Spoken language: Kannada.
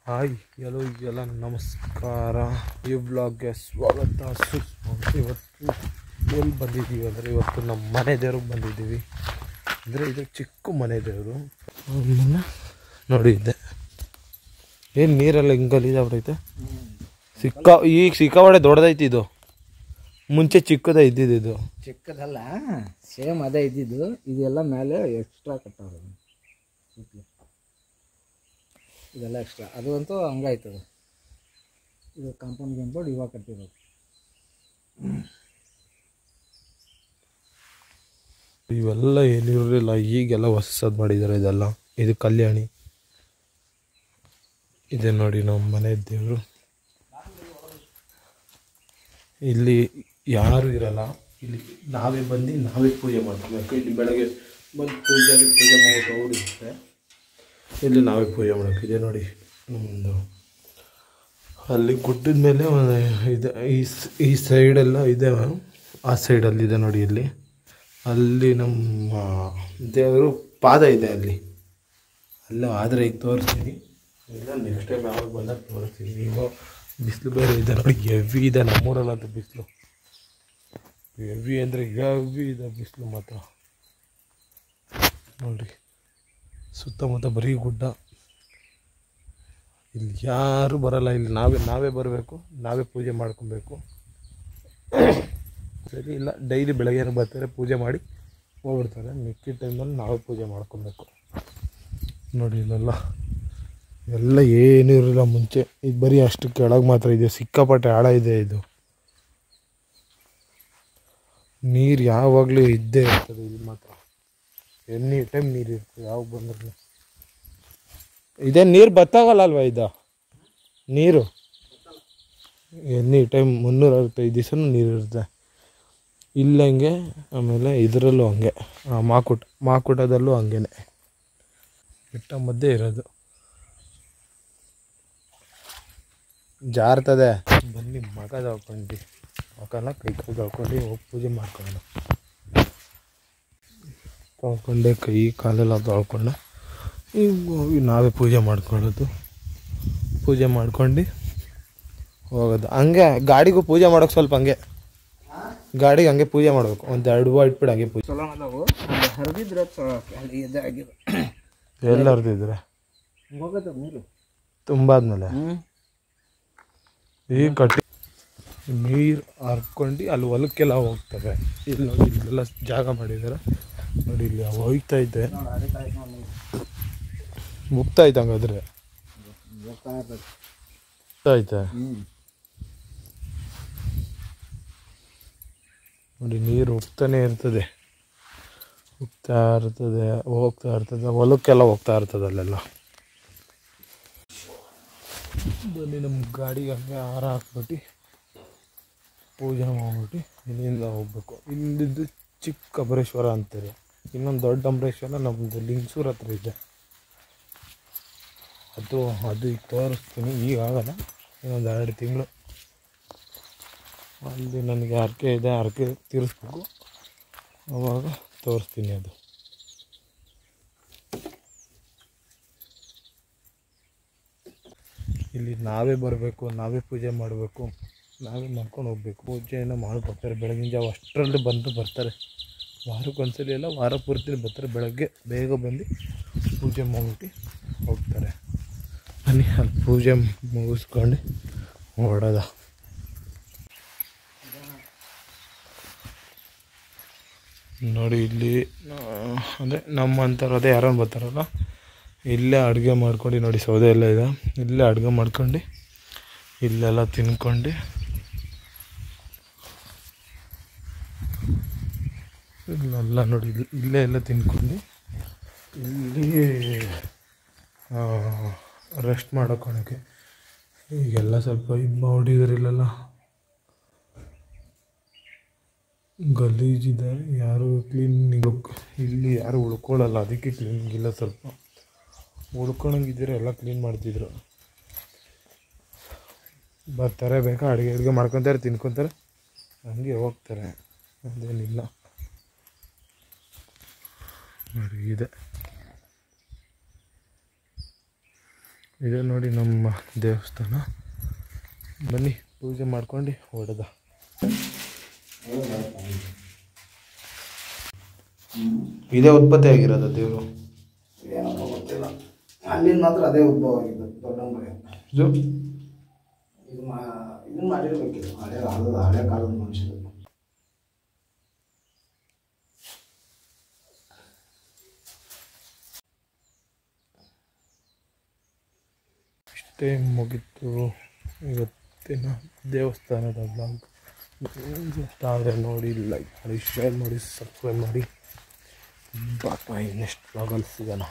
ಹಾಯ್ ಎಲ್ಲೋ ಎಲ್ಲ ನಮಸ್ಕಾರ. ಈ ವ್ಲಾಗ್ಗೆ ಸ್ವಾಗತ ಸುಸ್ವಾಗತ. ಇವತ್ತು ಎಲ್ಲಿ ಬಂದಿದ್ದೀವಿ ಅಂದರೆ ಇವತ್ತು ನಮ್ಮ ಮನೆ ದೇವ್ರಿಗೆ ಬಂದಿದ್ದೀವಿ. ಅಂದರೆ ಇದು ಚಿಕ್ಕ ಮನೆ ದೇವರು. ನೋಡಿದ್ದೆ ಏನು ನೀರೆಲ್ಲ ಹಿಂಗಲ್ಲಿದ್ದಾವ್ರೈತೆ. ಈಗ ಸಿಕ್ಕಾಪಟ್ಟೆ ದೊಡ್ಡದೈತಿ. ಇದು ಮುಂಚೆ ಚಿಕ್ಕದೇ ಇದ್ದಿದ್ದು. ಇದು ಚಿಕ್ಕದಲ್ಲ, ಸೇಮ್ ಅದೇ ಇದ್ದಿದ್ದು. ಇದೆಲ್ಲ ಮೇಲೆ ಎಕ್ಸ್ಟ್ರಾ ಕಟ್ಟೋದು. ಇದೆಲ್ಲ ಎಕ್ಸ್ಟ್ರಾ, ಅದು ಅಂತೂ ಹಂಗಾಯ್ತದೆ. ಇದು ಕಾಂಪೌಂಡ್ ಇವಾಗ ಕಟ್ಟಿರೋದು. ಇವೆಲ್ಲ ಏನಿರಲಿಲ್ಲ, ಈಗೆಲ್ಲ ಹೊಸದು ಮಾಡಿದ್ದಾರೆ. ಇದೆಲ್ಲ ಇದು ಕಲ್ಯಾಣಿ. ಇದೆ ನೋಡಿ ನಮ್ಮ ಮನೆ ದೇವರು. ಇಲ್ಲಿ ಯಾರು ಇರಲ್ಲ. ಇಲ್ಲಿ ನಾವೇ ಬಂದು ನಾವೇ ಪೂಜೆ ಮಾಡ್ಕೋಬೇಕು. ಇಲ್ಲಿ ಬೆಳಗ್ಗೆ ಬಂದು ಪೂಜೆ ಮಾಡೋಕೆ ಅವ್ರು ಇರುತ್ತೆ. ಇಲ್ಲಿ ನಾವೇ ಪೂಜೆ ಮಾಡೋಕೆ. ಇದೆ ನೋಡಿ ನಮ್ಮದು ಅಲ್ಲಿ ಗುಡ್ಡದ ಮೇಲೆ ಇದೆ. ಈ ಸೈಡೆಲ್ಲ ಇದೆ, ಆ ಸೈಡಲ್ಲಿದೆ ನೋಡಿ. ಅಲ್ಲಿ ನಮ್ಮ ದೇವರು ಪಾದ ಇದೆ ಅಲ್ಲಿ. ಅಲ್ಲ ಆದರೆ ಈಗ ತೋರಿಸ್ತೀನಿ. ಇಲ್ಲ ನೆಕ್ಸ್ಟ್ ಟೈಮ್ ಯಾವಾಗ ಬಂದಾಗ ತೋರಿಸ್ತೀನಿ. ಈಗ ಬಿಸಿಲು ಬೇರೆ ಇದೆ ನೋಡಿ, ಹೆವಿ ಇದೆ. ನಮ್ಮೂರಲ್ಲಂತೂ ಬಿಸಿಲು ಹೆವಿ ಅಂದರೆ ಹೆವಿ ಇದೆ ಬಿಸಿಲು ಮಾತ್ರ. ನೋಡಿರಿ ಸುತ್ತಮುತ್ತ ಬರೀ ಗುಡ್ಡ. ಇಲ್ಲಿ ಯಾರು ಬರಲ್ಲ. ಇಲ್ಲಿ ನಾವೇ ಬರಬೇಕು, ನಾವೇ ಪೂಜೆ ಮಾಡ್ಕೊಬೇಕು. ಸರಿ ಇಲ್ಲ, ಡೈಲಿ ಬೆಳಗ್ಗೆ ಬರ್ತಾರೆ, ಪೂಜೆ ಮಾಡಿ ಹೋಗ್ಬಿಡ್ತಾರೆ. ಮಿಕ್ಕಿದ ಟೈಮಲ್ಲಿ ನಾವೇ ಪೂಜೆ ಮಾಡ್ಕೊಬೇಕು. ನೋಡಿ ಇಲ್ಲೆಲ್ಲ ಎಲ್ಲ ಏನೂ ಇರಲಿಲ್ಲ ಮುಂಚೆ. ಇದು ಬರೀ ಅಷ್ಟು ಕೆಳಗೆ ಮಾತ್ರ ಇದೆ. ಸಿಕ್ಕಾಪಟ್ಟೆ ಆಳ ಇದೆ. ಇದು ನೀರು ಯಾವಾಗಲೂ ಇದ್ದೇ ಇರ್ತದೆ ಇಲ್ಲಿ ಮಾತ್ರ. ಎನಿ ಟೈಮ್ ನೀರು ಇರ್ತದೆ, ಯಾವಾಗ ಬಂದ್ರೂ. ಇದೇ ನೀರು ಬತ್ತಾಗಲ್ಲ ಅಲ್ವಾ? ಇದು ನೀರು ಎನಿ ಟೈಮ್ 365 ದಿವಸನೂ ನೀರು ಇರುತ್ತೆ ಇಲ್ಲಂಗೆ. ಆಮೇಲೆ ಇದರಲ್ಲೂ ಹಂಗೆ, ಮಾಕುಟದಲ್ಲೂ ಹಂಗೆ ಬೆಟ್ಟ ಮಧ್ಯೆ ಇರೋದು. ಜಾರ್ತದೆ. ಬನ್ನಿ ಮಗ ತೊಳ್ಕೊಂಡು, ಮಗನ ಕೈ ತೊಳ್ಕೊಂಡು ಹೋಗಿ ಪೂಜೆ ಮಾಡ್ಕೊಂಡು, ತೊಳ್ಕೊಂಡೆ ಕೈ ಕಾಲೆಲ್ಲ ತೊಳ್ಕೊಂಡು ಈಗ ನಾವೇ ಪೂಜೆ ಮಾಡ್ಕೊಳ್ಳೋದು. ಪೂಜೆ ಮಾಡ್ಕೊಂಡು ಹೋಗೋದು. ಹಂಗೆ ಗಾಡಿಗೂ ಪೂಜೆ ಮಾಡೋಕೆ ಸ್ವಲ್ಪ ಹಂಗೆ ಗಾಡಿಗೆ ಹಂಗೆ ಪೂಜೆ ಮಾಡಬೇಕು. ಒಂದು 2 ಹೂವು ಇಟ್ಬಿಟ್ಟು ಹಂಗೆ ಪೂಜೆ. ಚಲೋ ನಾವು ಹರಿದಿದ್ರೆ ಇದಾಗಿದೆ. ಎಲ್ಲ ಹರಿದಿದ್ರೆ ಹೋಗೋದು ನೀರು ತುಂಬಾದ್ಮೇಲೆ ಈಗ ಕಟ್ಟಿ ನೀರು ಹರ್ಕೊಂಡು ಅಲ್ಲಿ ಹೊಲಕ್ಕೆಲ್ಲ ಹೋಗ್ತವೆ. ಇಲ್ಲಿ ನೋಡಿ ಇಲ್ಲೆಲ್ಲ ಜಾಗ ಮಾಡಿದ್ದಾರೆ ನೋಡಿ. ಇಲ್ಲಿ ಹೋಗ್ತಾ ಇದ್ದೆ, ಮುಗ್ತಾ ಇತ್ತು. ಹಂಗಾದ್ರೆ ಐತೆ ನೋಡಿ. ನೀರು ಹೋಗ್ತಾನೆ ಇರ್ತದೆ, ಹೋಗ್ತಾ ಇರ್ತದೆ. ಹೊಲಕ್ಕೆಲ್ಲ ಹೋಗ್ತಾ ಇರ್ತದೆ ಅಲ್ಲೆಲ್ಲ. ಬನ್ನಿ ನಮ್ಮ ಗಾಡಿಗೆ ಹಂಗೆ ಹಾರ ಹಾಕ್ಬಿಟ್ಟು ಪೂಜೆ ಮಾಡ್ಬಿಟ್ಟು ಇಲ್ಲಿಂದ ಹೋಗ್ಬೇಕು. ಇಲ್ಲಿದ್ದು ಚಿಕ್ಕ ಅಂಬರೇಶ್ವರ ಅಂತಾರೆ. ಇನ್ನೊಂದು ದೊಡ್ಡ ಅಂಬರೇಶ್ವರ ನಮ್ಮದು ಲಿಂಗಸೂರು ಹತ್ರ ಇದೆ. ಅದು ಈಗ ತೋರಿಸ್ತೀನಿ. ಈಗ ಆಗಲ್ಲ, ಇನ್ನೊಂದು 2 ತಿಂಗಳು. ಅಲ್ಲಿ ನನಗೆ ಹರಕೆ ಇದೆ, ಹರಕೆ ತೀರಿಸ್ಬೇಕು. ಆವಾಗ ತೋರಿಸ್ತೀನಿ. ಅದು ಇಲ್ಲಿ ನಾವೇ ಬರಬೇಕು, ನಾವೇ ಪೂಜೆ ಮಾಡಬೇಕು, ನಾವೇ ಮಾಡ್ಕೊಂಡು ಹೋಗ್ಬೇಕು. ಪೂಜೆಯನ್ನು ಮಾಡ್ಕೊಡ್ತಾರೆ ಬೆಳಗಿನ ಜಾವ ಅಷ್ಟರಲ್ಲಿ ಬರ್ತಾರೆ. ವಾರಕ್ಕೊಂದ್ಸಲಿ ಎಲ್ಲ ವಾರ ಪೂರ್ತಿ ಬರ್ತಾರೆ. ಬೆಳಗ್ಗೆ ಬೇಗ ಬಂದು ಪೂಜೆ ಮಾಡಿಬಿಟ್ಟು ಹೋಗ್ತಾರೆ. ಬನ್ನಿ ಅಲ್ಲಿ ಪೂಜೆ ಮುಗಿಸ್ಕೊಂಡು ಹೊರಡೋದ. ನೋಡಿ ಇಲ್ಲಿ ಅಂದರೆ ನಮ್ಮಂಥವ್ರು ಯಾರೋ ಬರ್ತಾರಲ್ಲ, ಇಲ್ಲೇ ಅಡುಗೆ ಮಾಡ್ಕೊಂಡು ನೋಡಿ. ಸೌದೆ ಎಲ್ಲ ಇದೆ, ಇಲ್ಲೇ ಅಡುಗೆ ಮಾಡ್ಕೊಂಡು ಇಲ್ಲೆಲ್ಲ ತಿನ್ಕೊಂಡು ಇಲ್ಲೆಲ್ಲ ನೋಡಿ ಇಲ್ಲೇ ಎಲ್ಲ ತಿನ್ಕೊಂಡು ಇಲ್ಲಿ ರೆಸ್ಟ್ ಮಾಡೋಕ್ಕೆ. ಈಗೆಲ್ಲ ಸ್ವಲ್ಪ ಇದು ಮಾಡಿದ್ರೆ ಇಲ್ಲೆಲ್ಲ ಗಲೀಜಿದೆ. ಯಾರು ಕ್ಲೀನಿಂಗ್ ಇಲ್ಲಿ ಯಾರು ಉಳ್ಕೊಳ್ಳಲ್ಲ, ಅದಕ್ಕೆ ಕ್ಲೀನಿಂಗ್ ಇಲ್ಲ. ಸ್ವಲ್ಪ ಉಳ್ಕೊಳಂಗಿದ್ರೆ ಎಲ್ಲ ಕ್ಲೀನ್ ಮಾಡ್ತಿದ್ರು. ಬರ್ತಾರೆ, ಬೇಕಾ ಅಡುಗೆ ಮಾಡ್ಕೊತಾರೆ, ತಿನ್ಕೊತಾರೆ, ಹಂಗೆ ಹೋಗ್ತಾರೆ. ಅದೇನಿಲ್ಲ ನೋಡಿ. ಇದೆ ಇದೆ ನೋಡಿ ನಮ್ಮ ದೇವಸ್ಥಾನ. ಬನ್ನಿ ಪೂಜೆ ಮಾಡ್ಕೊಂಡು ಹೊಡೆದ. ಇದೇ ಉತ್ಪತ್ತಿ ಆಗಿರೋದು ದೇವರು, ಏನಪ್ಪ ಗೊತ್ತಿಲ್ಲ. ಅಲ್ಲಿಂದ ಮಾತ್ರ ಅದೇ ಉದ್ಭವ ಆಗಿದ್ದು ದೊಡ್ಡಂಬಳೆ. ಇದು ಇದನ್ನು ಮಾಡಿರ್ಬೇಕಿತ್ತು ಹಳೆ ಕಾಲದ ಮನುಷ್ಯರು. ಇಷ್ಟೇ ಮುಗಿತು ಇವತ್ತಿನ ದೇವಸ್ಥಾನದ ಬ್ಲಾಗ್. ಇಷ್ಟ ಆದರೆ ನೋಡಿ, ಲೈಕ್ ಮಾಡಿ, ಶೇರ್ ಮಾಡಿ, ಸಬ್ಸ್ಕ್ರೈಬ್ ಮಾಡಿ. ಬಾಯ್. ನೆಕ್ಸ್ಟ್ ಬ್ಲಾಗಲ್ಲಿ ಸಿಗೋಣ.